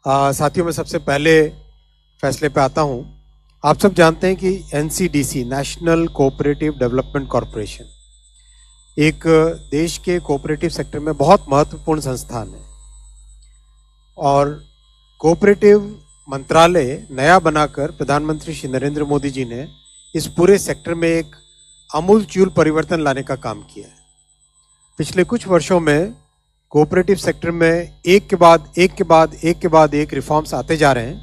साथियों, मैं सबसे पहले फैसले पे आता हूं। आप सब जानते हैं कि NCDC, national cooperative development corporation, एक देश के कोऑपरेटिव सेक्टर में बहुत महत्वपूर्ण संस्थान है और कोऑपरेटिव मंत्रालय नया बनाकर प्रधानमंत्री श्री नरेंद्र मोदी जी ने इस पूरे सेक्टर में एक आमूलचूल परिवर्तन लाने का काम किया है। पिछले कुछ वर्षों में कोऑपरेटिव सेक्टर में एक के बाद एक रिफॉर्म्स आते जा रहे हैं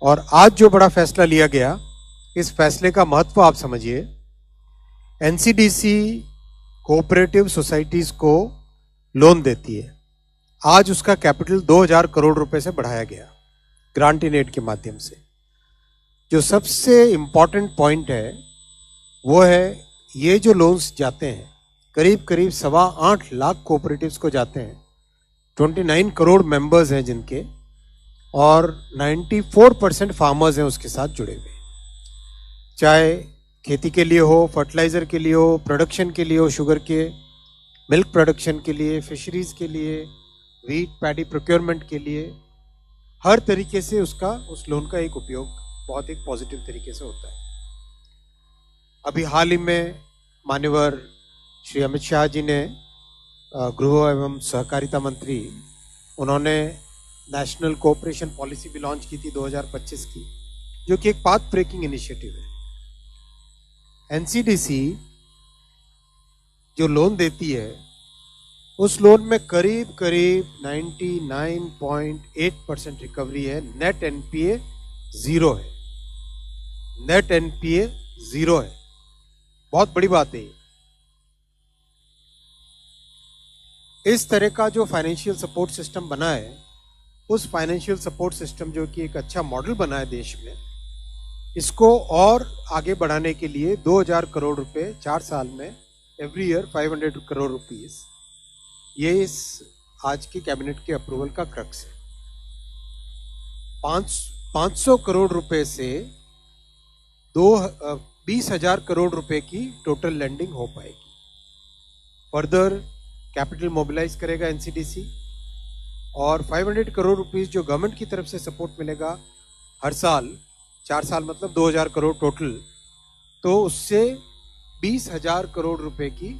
और आज जो बड़ा फैसला लिया गया, इस फैसले का महत्व आप समझिए। एनसीडीसी कोऑपरेटिव सोसाइटीज को लोन देती है। आज उसका कैपिटल 2000 करोड़ रुपए से बढ़ाया गया ग्रांट इन एड के माध्यम से। जो सबसे इंपॉर्टेंट पॉइंट है वो है, ये जो लोन्स जाते हैं करीब 8.25 लाख कोऑपरेटिव्स को जाते हैं। 29 करोड़ मेंबर्स हैं जिनके, और 94% फार्मर्स हैं उसके साथ जुड़े हुए, चाहे खेती के लिए हो, फर्टिलाइजर के लिए हो, प्रोडक्शन के लिए हो, शुगर के, मिल्क प्रोडक्शन के लिए, फिशरीज के लिए, व्हीट पैडी प्रोक्योरमेंट के लिए, हर तरीके से उस लोन का एक उपयोग बहुत एक पॉजिटिव तरीके से होता है। अभी हाल ही में माननीय श्री अमित शाह जी ने, गृह एवं सहकारिता मंत्री, उन्होंने नेशनल कोऑपरेशन पॉलिसी भी लॉन्च की थी 2025 की, जो कि एक पाथ ब्रेकिंग इनिशिएटिव है। एनसीडीसी जो लोन देती है, उस लोन में करीब 99.8% रिकवरी है। नेट एनपीए जीरो है। नेट एनपीए जीरो है। बहुत बड़ी बात है। इस तरह का जो फाइनेंशियल सपोर्ट सिस्टम बना है, उस फाइनेंशियल सपोर्ट सिस्टम जो कि एक अच्छा मॉडल बना है देश में, इसको और आगे बढ़ाने के लिए 2000 करोड़ रुपए 4 साल में, एवरी ईयर 500 करोड़ रुपीस, ये इस आज की कैबिनेट के अप्रूवल का क्रक्स है। 500 करोड़ रुपए से 20,000 करोड़ रुपए की टोटल लैंडिंग हो पाएगी। फर्दर कैपिटल मोबिलाइज करेगा एनसीडीसी, और 500 करोड़ रुपीस जो गवर्नमेंट की तरफ से सपोर्ट मिलेगा हर साल, 4 साल मतलब 2000 करोड़ टोटल, तो उससे 20,000 करोड़ रुपए की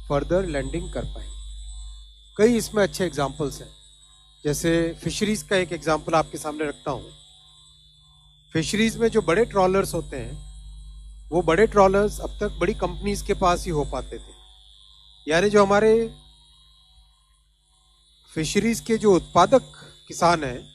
फर्दर लैंडिंग कर पाएंगे। कई इसमें अच्छे एग्जाम्पल्स हैं, जैसे फिशरीज का एक एग्जाम्पल आपके सामने रखता हूँ। फिशरीज में जो बड़े ट्रॉलर्स होते हैं, वो बड़े ट्रॉलर्स अब तक बड़ी कंपनीज के पास ही हो पाते थे। यानी जो हमारे फिशरीज के जो उत्पादक किसान हैं,